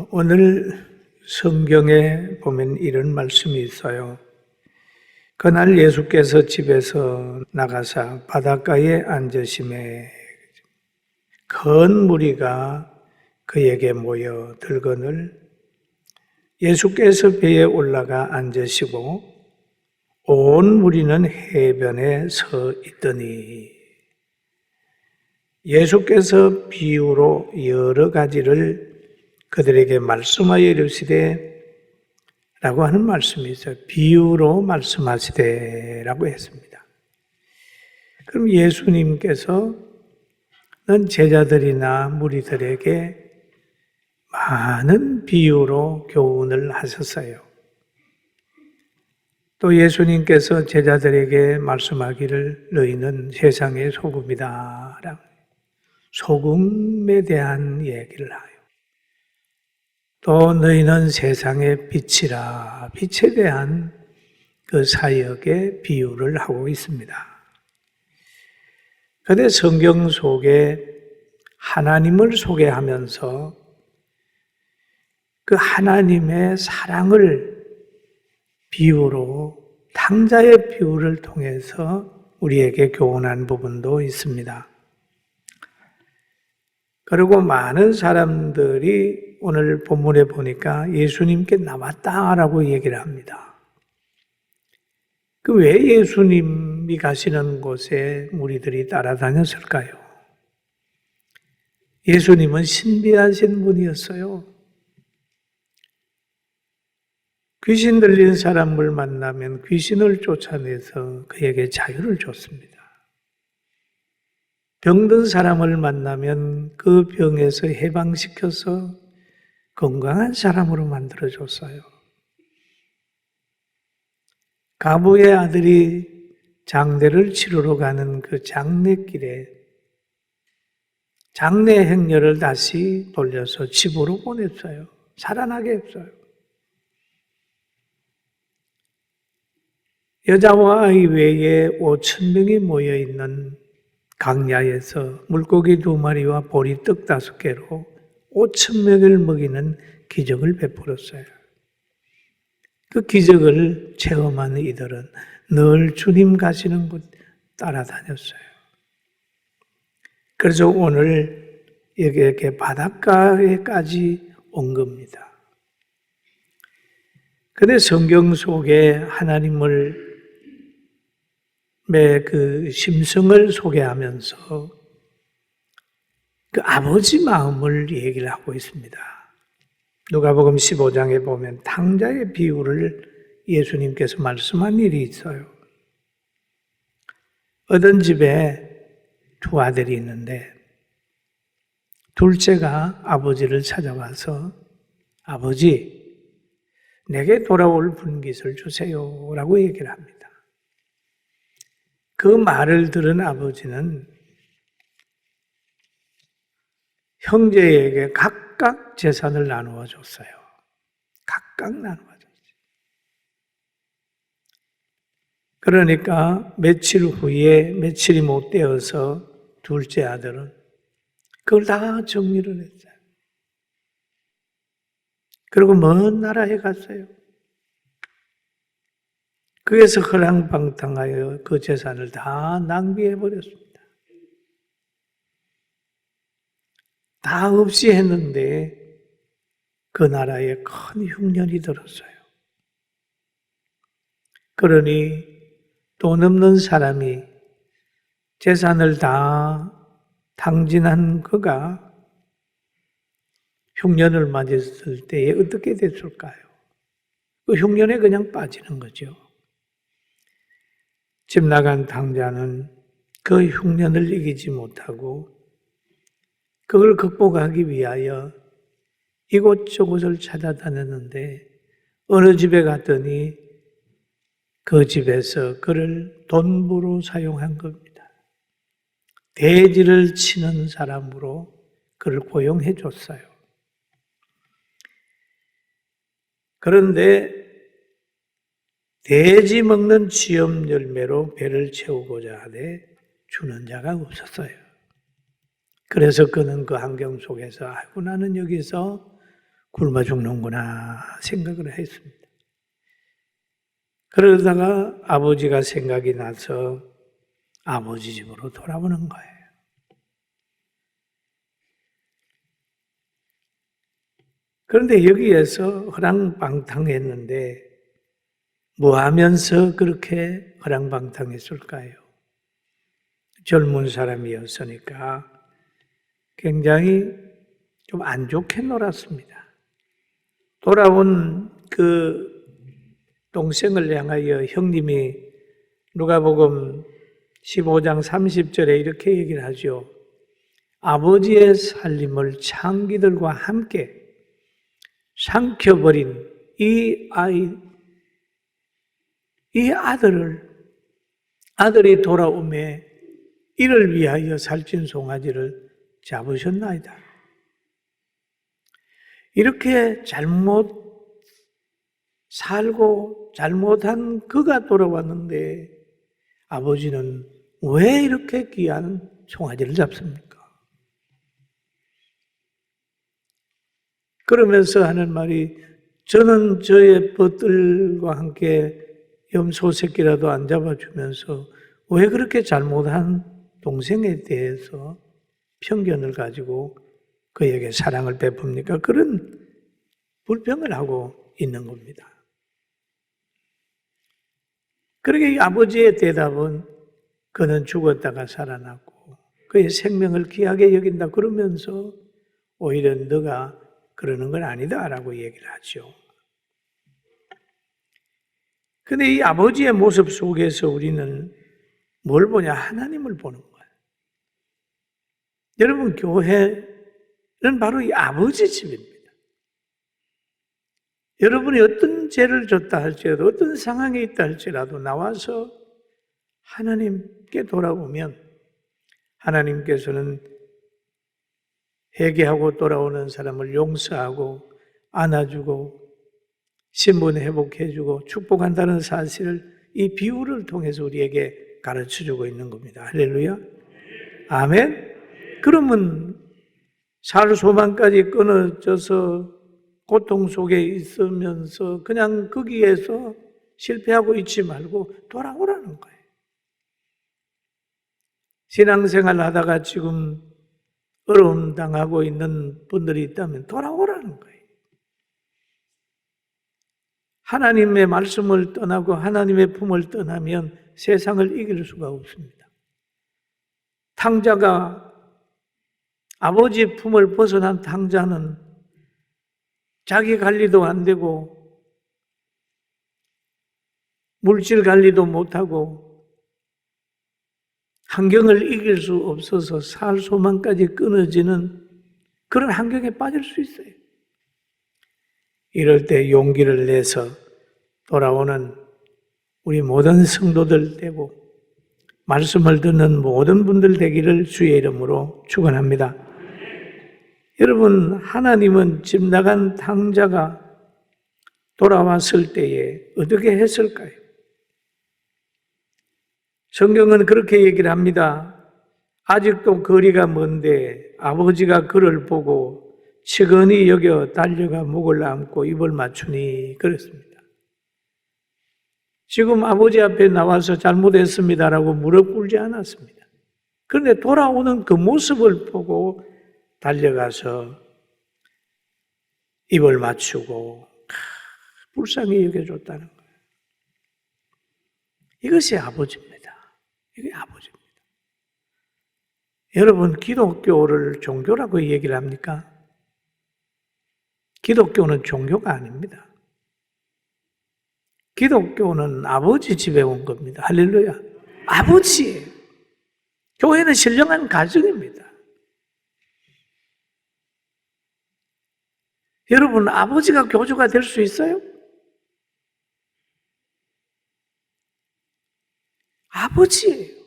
오늘 성경에 보면 이런 말씀이 있어요. 그날 예수께서 집에서 나가사 바닷가에 앉으심에 큰 무리가 그에게 모여 들거늘 예수께서 배에 올라가 앉으시고 온 무리는 해변에 서 있더니 예수께서 비유로 여러 가지를 그들에게 말씀하여 이르시되 라고 하는 말씀이 있어요. 비유로 말씀하시되 라고 했습니다. 그럼 예수님께서는 제자들이나 무리들에게 많은 비유로 교훈을 하셨어요. 또 예수님께서 제자들에게 말씀하기를 너희는 세상의 소금이다 라고 소금에 대한 얘기를 하요. 또 너희는 세상의 빛이라 빛에 대한 그 사역의 비유를 하고 있습니다. 그런데 성경 속에 하나님을 소개하면서 그 하나님의 사랑을 비유로 탕자의 비유를 통해서 우리에게 교훈한 부분도 있습니다. 그리고 많은 사람들이 오늘 본문에 보니까 예수님께 나왔다라고 얘기를 합니다. 그 왜 예수님이 가시는 곳에 무리들이 따라다녔을까요? 예수님은 신비하신 분이었어요. 귀신 들린 사람을 만나면 귀신을 쫓아내서 그에게 자유를 줬습니다. 병든 사람을 만나면 그 병에서 해방시켜서 건강한 사람으로 만들어줬어요. 가부의 아들이 장례를 치르러 가는 그 장례길에 장례 행렬을 다시 돌려서 집으로 보냈어요. 살아나게 했어요. 여자와 아이 외에 5,000명이 모여있는 강야에서 물고기 2마리와 보리떡 5개로 5,000명을 먹이는 기적을 베풀었어요. 그 기적을 체험한 이들은 늘 주님 가시는 곳 따라다녔어요. 그래서 오늘 여기에 바닷가에까지 온 겁니다. 그런데 성경 속에 하나님을 그 심성을 소개하면서 그 아버지 마음을 얘기를 하고 있습니다. 누가복음 15장에 보면 탕자의 비유를 예수님께서 말씀한 일이 있어요. 어떤 집에 2 아들이 있는데 둘째가 아버지를 찾아와서 아버지, 내게 돌아올 분깃을 주세요 라고 얘기를 합니다. 그 말을 들은 아버지는 형제에게 각각 재산을 나누어 줬어요. 각각 나누어 줬어요. 그러니까 며칠 후에 며칠이 못 되어서 둘째 아들은 그걸 다 정리를 했어요. 그리고 먼 나라에 갔어요. 그래서 허랑방탕하여 그 재산을 다 낭비해버렸습니다. 다 없이 했는데 그 나라에 큰 흉년이 들었어요. 그러니 돈 없는 사람이 재산을 다 탕진한 그가 흉년을 맞았을 때에 어떻게 됐을까요? 그 흉년에 그냥 빠지는 거죠. 집 나간 탕자는 그 흉년을 이기지 못하고 그걸 극복하기 위하여 이곳저곳을 찾아다녔는데 어느 집에 갔더니 그 집에서 그를 돈부로 사용한 겁니다. 돼지를 치는 사람으로 그를 고용해 줬어요. 그런데 돼지 먹는 지엄 열매로 배를 채우고자 하되 주는 자가 없었어요. 그래서 그는 그 환경 속에서 아이고 나는 여기서 굶어 죽는구나 생각을 했습니다. 그러다가 아버지가 생각이 나서 아버지 집으로 돌아오는 거예요. 그런데 여기에서 허랑방탕했는데 뭐 하면서 그렇게 허랑방탕했을까요? 젊은 사람이었으니까 굉장히 좀 안 좋게 놀았습니다. 돌아온 그 동생을 향하여 형님이 누가복음 15장 30절에 이렇게 얘기를 하죠. 아버지의 살림을 창기들과 함께 삼켜버린 이 아들이 돌아오매 이를 위하여 살찐 송아지를 잡으셨나이다. 이렇게 잘못 살고 잘못한 그가 돌아왔는데 아버지는 왜 이렇게 귀한 송아지를 잡습니까? 그러면서 하는 말이 저는 저의 벗들과 함께 염소 새끼라도 안 잡아주면서 왜 그렇게 잘못한 동생에 대해서 편견을 가지고 그에게 사랑을 베풉니까? 그런 불평을 하고 있는 겁니다. 그러게 아버지의 대답은 그는 죽었다가 살아났고 그의 생명을 귀하게 여긴다 그러면서 오히려 너가 그러는 건 아니다라고 얘기를 하죠. 근데 이 아버지의 모습 속에서 우리는 뭘 보냐? 하나님을 보는 거예요. 여러분, 교회는 바로 이 아버지 집입니다. 여러분이 어떤 죄를 졌다 할지라도 어떤 상황에 있다 할지라도 나와서 하나님께 돌아오면 하나님께서는 회개하고 돌아오는 사람을 용서하고 안아주고 신분 회복해주고 축복한다는 사실을 이 비유를 통해서 우리에게 가르쳐주고 있는 겁니다. 할렐루야. 아멘. 그러면 살 소망까지 끊어져서 고통 속에 있으면서 그냥 거기에서 실패하고 있지 말고 돌아오라는 거예요. 신앙생활 하다가 지금 어려움 당하고 있는 분들이 있다면 돌아오라는 거예요. 하나님의 말씀을 떠나고 하나님의 품을 떠나면 세상을 이길 수가 없습니다. 탕자가 아버지 품을 벗어난 탕자는 자기 관리도 안 되고 물질 관리도 못하고 환경을 이길 수 없어서 살 소망까지 끊어지는 그런 환경에 빠질 수 있어요. 이럴 때 용기를 내서 돌아오는 우리 모든 성도들 되고 말씀을 듣는 모든 분들 되기를 주의 이름으로 축원합니다. 여러분, 하나님은 집 나간 탕자가 돌아왔을 때에 어떻게 했을까요? 성경은 그렇게 얘기를 합니다. 아직도 거리가 먼데 아버지가 그를 보고 측은히 여겨 달려가 목을 안고 입을 맞추니 그랬습니다. 지금 아버지 앞에 나와서 잘못했습니다라고 무릎 꿇지 않았습니다. 그런데 돌아오는 그 모습을 보고 달려가서 입을 맞추고 불쌍히 여겨줬다는 거예요. 이것이 아버지입니다. 이게 아버지입니다. 여러분, 기독교를 종교라고 얘기를 합니까? 기독교는 종교가 아닙니다. 기독교는 아버지 집에 온 겁니다. 할렐루야. 아버지예요. 교회는 신령한 가정입니다. 여러분, 아버지가 교주가 될 수 있어요? 아버지예요.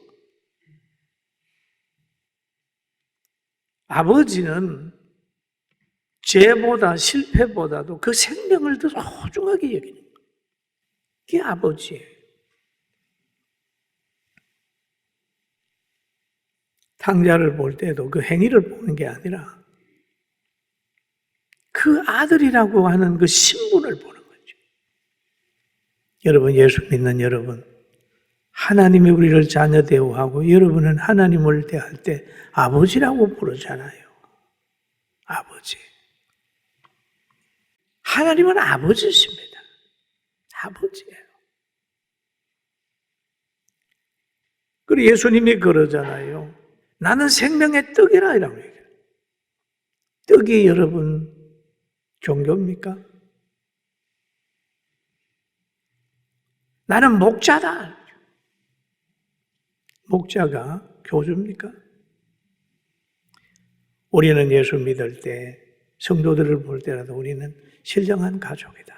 아버지는 죄보다 실패보다도 그 생명을 더 소중하게 여기는 거예요. 그게 아버지예요. 탕자를 볼 때도 그 행위를 보는 게 아니라 그 아들이라고 하는 그 신분을 보는 거죠. 여러분, 예수 믿는 여러분, 하나님이 우리를 자녀 대우하고 여러분은 하나님을 대할 때 아버지라고 부르잖아요. 아버지. 하나님은 아버지십니다. 아버지예요. 그리고 예수님이 그러잖아요. 나는 생명의 떡이라 이라고 얘기해요. 떡이 여러분 종교입니까? 나는 목자다. 목자가 교주입니까? 우리는 예수 믿을 때 성도들을 볼 때라도 우리는 신령한 가족이다.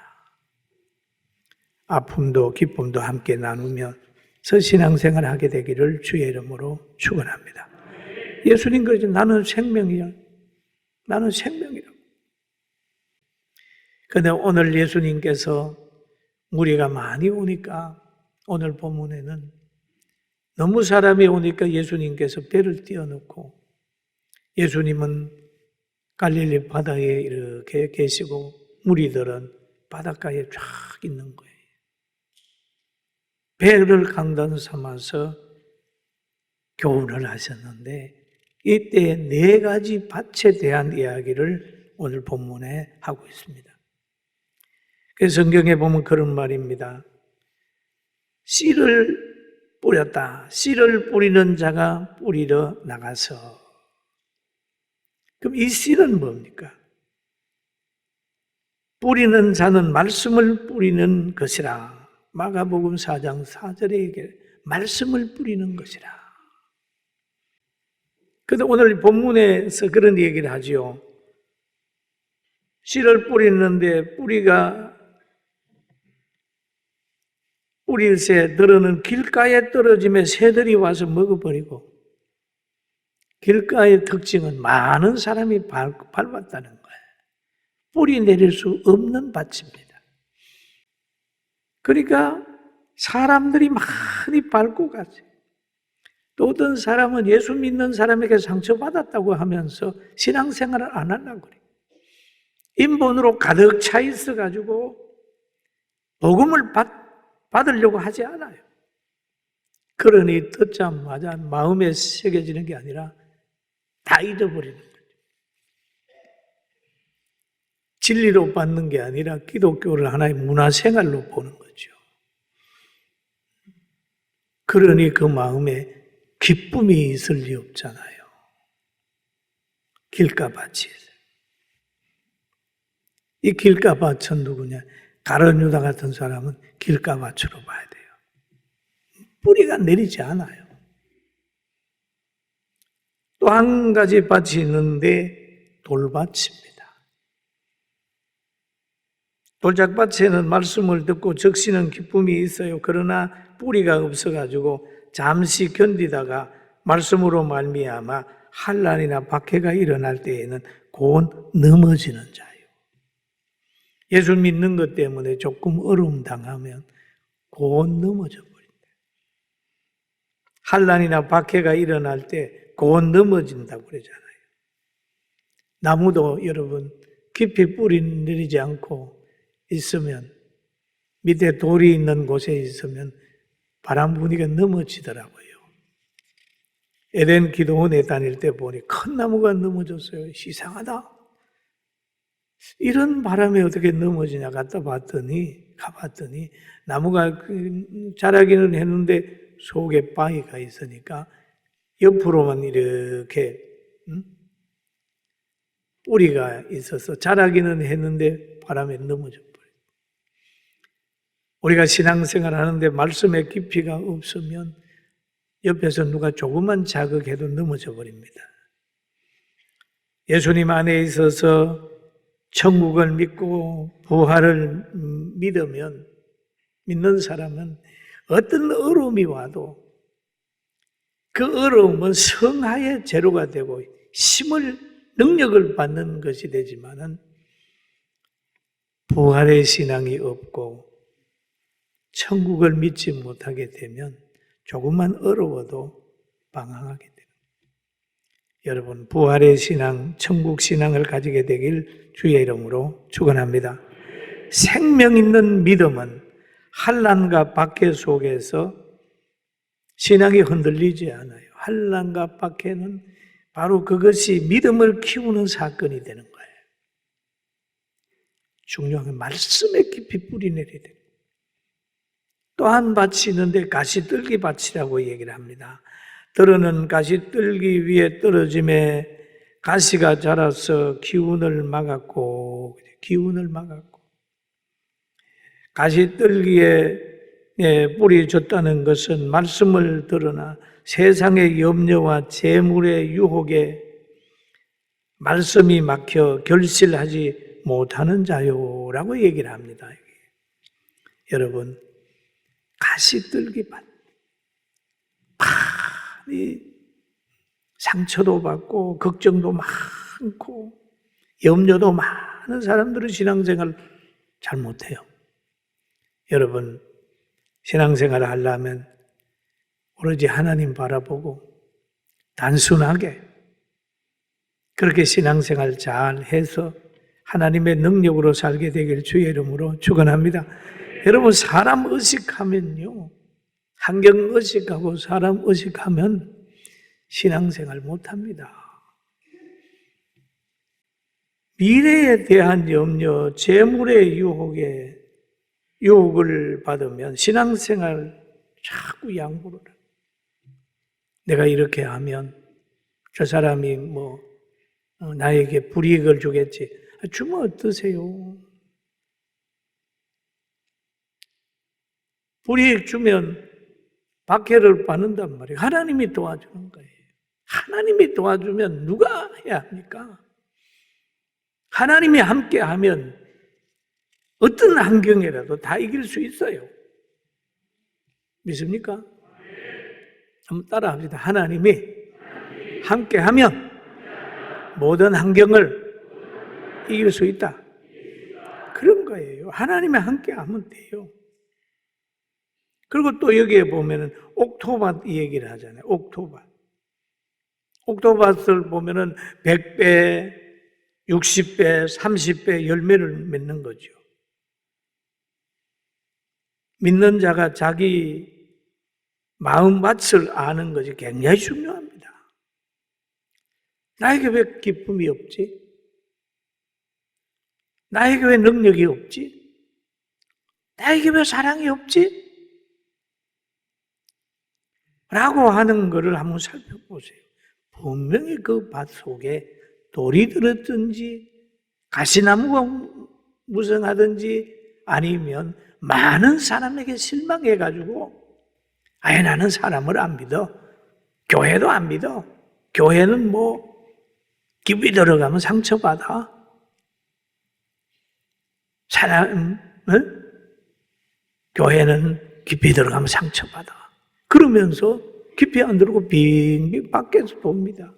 아픔도 기쁨도 함께 나누며 신앙생활을 하게 되기를 주의 이름으로 축원합니다. 예수님 그러죠. 나는 생명이야. 나는 생명이라고. 그런데 오늘 예수님께서 무리가 많이 오니까 오늘 본문에는 너무 사람이 오니까 예수님께서 배를 띄워놓고 예수님은 갈릴리 바다에 이렇게 계시고 무리들은 바닷가에 쫙 있는 거예요. 배를 강단 삼아서 교훈을 하셨는데 이때 4가지 밭에 대한 이야기를 오늘 본문에 하고 있습니다. 그래서 성경에 보면 그런 말입니다. 씨를 뿌렸다. 씨를 뿌리는 자가 뿌리러 나가서. 그럼 이 씨는 뭡니까? 뿌리는 자는 말씀을 뿌리는 것이라. 마가복음 4장 4절에 얘기해 말씀을 뿌리는 것이라. 그런데 오늘 본문에서 그런 얘기를 하죠. 씨를 뿌리는데 뿌릴새 들어는 길가에 떨어지며 새들이 와서 먹어버리고 길가의 특징은 많은 사람이 밟았다는 거예요. 뿌리 내릴 수 없는 밭입니다. 그러니까 사람들이 많이 밟고 가죠. 또 어떤 사람은 예수 믿는 사람에게 상처받았다고 하면서 신앙생활을 안 하려고 그래요. 인본으로 가득 차 있어가지고 복음을 받으려고 하지 않아요. 그러니 듣자마자 마음에 새겨지는 게 아니라 다 잊어버리는 거죠. 진리로 받는 게 아니라 기독교를 하나의 문화생활로 보는 거죠. 그러니 그 마음에 기쁨이 있을 리 없잖아요. 길가밭이. 이 길가밭은 누구냐? 가룟 유다 같은 사람은 길가밭으로 봐야 돼요. 뿌리가 내리지 않아요. 또 한 가지 밭이 있는데 돌밭입니다. 돌짝밭에는 말씀을 듣고 적시는 기쁨이 있어요. 그러나 뿌리가 없어가지고 잠시 견디다가 말씀으로 말미암아 환난이나 박해가 일어날 때에는 곧 넘어지는 자예요. 예수 믿는 것 때문에 조금 어려움 당하면 곧 넘어져 버린다. 환난이나 박해가 일어날 때 곧 넘어진다고 그러잖아요. 나무도 여러분 깊이 뿌리 내리지 않고 있으면 밑에 돌이 있는 곳에 있으면 바람 부니까 넘어지더라고요. 에덴 기도원에 다닐 때 보니 큰 나무가 넘어졌어요. 이상하다. 이런 바람에 어떻게 넘어지냐 가봤더니 나무가 자라기는 했는데 속에 바위가 있으니까 옆으로만 이렇게 뿌리가 있어서 자라기는 했는데 바람에 넘어져 버려요. 우리가 신앙생활을 하는데 말씀의 깊이가 없으면 옆에서 누가 조금만 자극해도 넘어져 버립니다. 예수님 안에 있어서 천국을 믿고 부활을 믿는 사람은 어떤 어려움이 와도 그 어려움은 성화의 재료가 되고 능력을 받는 것이 되지만은 부활의 신앙이 없고 천국을 믿지 못하게 되면 조금만 어려워도 방황하게 됩니다. 여러분 부활의 신앙, 천국 신앙을 가지게 되길 주의 이름으로 축원합니다. 생명 있는 믿음은 환난과 박해 속에서 신앙이 흔들리지 않아요. 환난과 박해는 바로 그것이 믿음을 키우는 사건이 되는 거예요. 중요한 건 말씀에 깊이 뿌리 내려야 돼요. 또 한 밭이 있는데 가시떨기 밭이라고 얘기를 합니다. 들어는 가시떨기 위에 떨어짐에 가시가 자라서 기운을 막았고 가시떨기에 뿌리 줬다는 것은 말씀을 들으나 세상의 염려와 재물의 유혹에 말씀이 막혀 결실하지 못하는 자요라고 얘기를 합니다. 여러분 가시떨기밭 많이 상처도 받고 걱정도 많고 염려도 많은 사람들은 신앙생활 잘 못해요. 여러분 신앙생활을 하려면 오로지 하나님 바라보고 단순하게 그렇게 신앙생활 잘 해서 하나님의 능력으로 살게 되길 주의 이름으로 축원합니다. 여러분 사람 의식하면요, 환경 의식하고 사람 의식하면 신앙생활 못합니다. 미래에 대한 염려, 재물의 유혹을 받으면 신앙생활 자꾸 양보를 해요. 내가 이렇게 하면 저 사람이 나에게 불이익을 주겠지. 주면 어떠세요? 불이익 주면 박해를 받는단 말이에요. 하나님이 도와주는 거예요. 하나님이 도와주면 누가 해야 합니까? 하나님이 함께 하면 어떤 환경이라도 다 이길 수 있어요. 믿습니까? 한번 따라 합시다. 하나님이 함께 하면 모든 환경을 이길 수 있다. 그런 거예요. 하나님이 함께 하면 돼요. 그리고 또 여기에 보면은 옥토밭 얘기를 하잖아요. 옥토밭을 보면은 100배, 60배, 30배 열매를 맺는 거죠. 믿는 자가 자기 마음밭을 아는 것이 굉장히 중요합니다. 나에게 왜 기쁨이 없지? 나에게 왜 능력이 없지? 나에게 왜 사랑이 없지? 라고 하는 것을 한번 살펴보세요. 분명히 그 밭 속에 돌이 들었든지 가시나무가 무성하든지 아니면 많은 사람에게 실망해가지고 아예 나는 사람을 안 믿어. 교회도 안 믿어. 교회는 깊이 들어가면 상처받아. 교회는 깊이 들어가면 상처받아. 그러면서 깊이 안 들어오고 빙빙 밖에서 돕니다.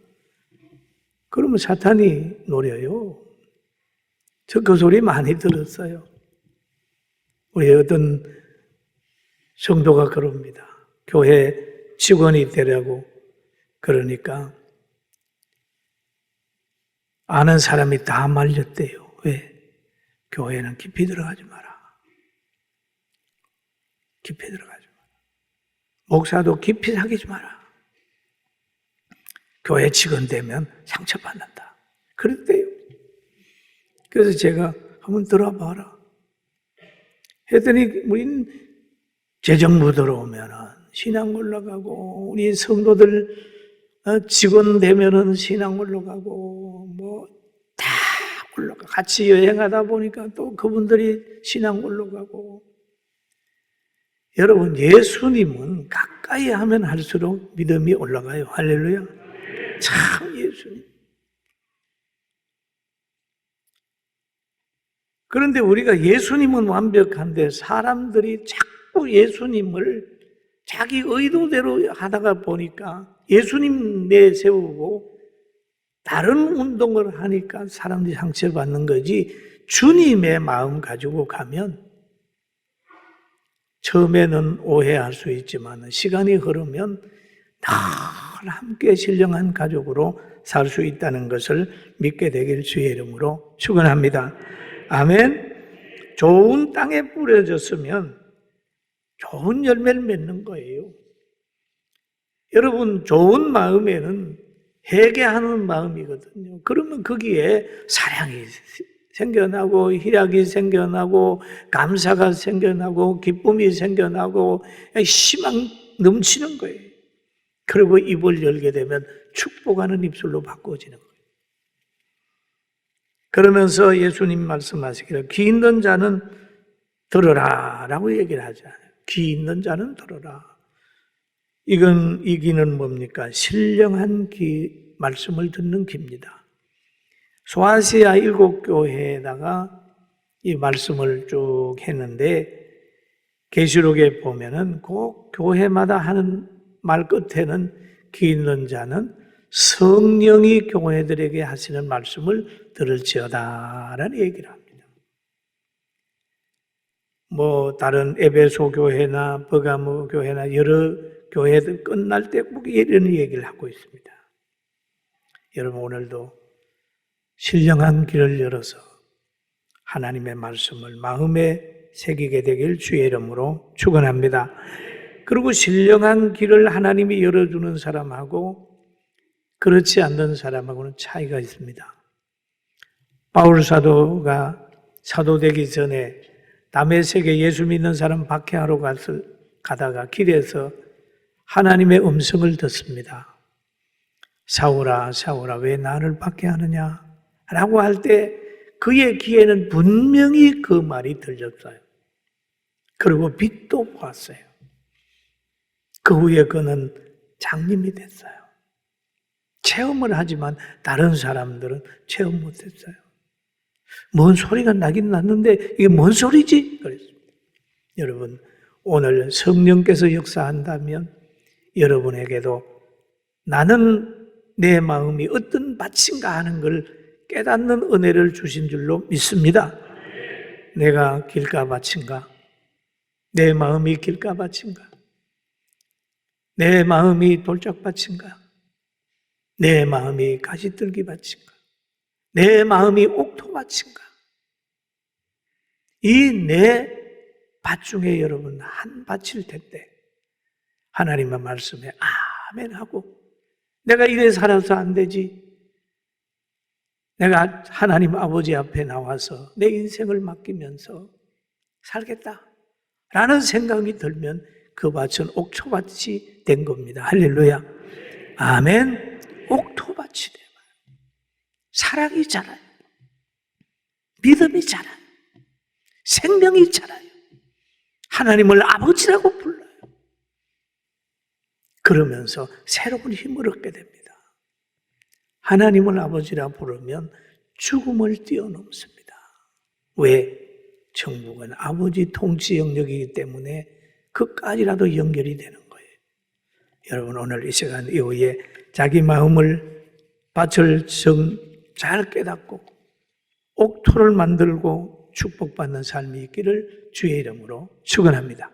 그러면 사탄이 노려요. 저 그 소리 많이 들었어요. 우리 어떤 성도가 그럽니다. 교회 직원이 되라고 그러니까 아는 사람이 다 말렸대요. 왜? 교회는 깊이 들어가지 마라. 깊이 들어가지 마라. 목사도 깊이 사귀지 마라. 교회 직원 되면 상처받는다. 그랬대요. 그래서 제가 한번 들어봐라. 했더니 우린 재정부 들어오면은 신앙 올라가고 우리 성도들 직원 되면은 신앙 올라가고 다 올라가. 같이 여행하다 보니까 또 그분들이 신앙 올라가고. 여러분 예수님은 가까이 하면 할수록 믿음이 올라가요. 할렐루야. 참 예수님. 그런데 우리가 예수님은 완벽한데 사람들이 자꾸 예수님을 자기 의도대로 하다가 보니까 예수님 내세우고 다른 운동을 하니까 사람들이 상처받는 거지 주님의 마음 가지고 가면 처음에는 오해할 수 있지만 시간이 흐르면 늘 함께 신령한 가족으로 살 수 있다는 것을 믿게 되길 주의 이름으로 축원합니다. 아멘. 좋은 땅에 뿌려졌으면 좋은 열매를 맺는 거예요. 여러분, 좋은 마음에는 회개하는 마음이거든요. 그러면 거기에 사랑이 생겨나고 희락이 생겨나고 감사가 생겨나고 기쁨이 생겨나고 희망 넘치는 거예요. 그리고 입을 열게 되면 축복하는 입술로 바꿔지는 거예요. 그러면서 예수님 말씀하시기를 귀 있는 자는 들어라 라고 얘기를 하잖아요. 귀 있는 자는 들어라. 이 귀는 뭡니까? 신령한 귀, 말씀을 듣는 귀입니다. 소아시아 7교회에다가 이 말씀을 쭉 했는데 계시록에 보면은 꼭 교회마다 하는 말 끝에는 귀 있는 자는 성령이 교회들에게 하시는 말씀을 들을지어다 라는 얘기를 합니다. 다른 에베소 교회나 버가모 교회나 여러 교회들 끝날 때 꼭 이런 얘기를 하고 있습니다. 여러분, 오늘도 신령한 길을 열어서 하나님의 말씀을 마음에 새기게 되길 주의 이름으로 축원합니다. 그리고 신령한 길을 하나님이 열어주는 사람하고 그렇지 않는 사람하고는 차이가 있습니다. 바울 사도가 사도되기 전에 다메섹에 예수 믿는 사람 박해하러 가다가 길에서 하나님의 음성을 듣습니다. 사울아, 사울아, 왜 나를 박해하느냐? 라고 할 때 그의 귀에는 분명히 그 말이 들렸어요. 그리고 빛도 보았어요. 그 후에 그는 장님이 됐어요. 체험을 하지만 다른 사람들은 체험 못했어요. 뭔 소리가 나긴 났는데 이게 뭔 소리지? 그랬습니다. 여러분, 오늘 성령께서 역사한다면 여러분에게도 나는 내 마음이 어떤 밭인가 하는 걸 깨닫는 은혜를 주신 줄로 믿습니다. 내가 길가밭인가? 내 마음이 길가밭인가? 내 마음이 돌짝밭인가? 내 마음이 가시떨기밭인가? 내 마음이 옥토밭인가? 이 내 밭 중에 여러분 한 밭일 텐데 하나님의 말씀에 아멘 하고 내가 이래 살아서 안 되지. 내가 하나님 아버지 앞에 나와서 내 인생을 맡기면서 살겠다 라는 생각이 들면 그 밭은 옥토밭이 된 겁니다. 할렐루야. 아멘. 옥토밭이 돼요. 사랑이 자라요. 믿음이 자라요. 생명이 자라요. 하나님을 아버지라고 불러요. 그러면서 새로운 힘을 얻게 됩니다. 하나님을 아버지라 부르면 죽음을 뛰어넘습니다. 왜? 천국은 아버지 통치 영역이기 때문에 그까지라도 연결이 되는 거예요. 여러분, 오늘 이 시간 이후에 자기 마음을 밭을 잘 깨닫고 옥토를 만들고 축복받는 삶이 있기를 주의 이름으로 축원합니다.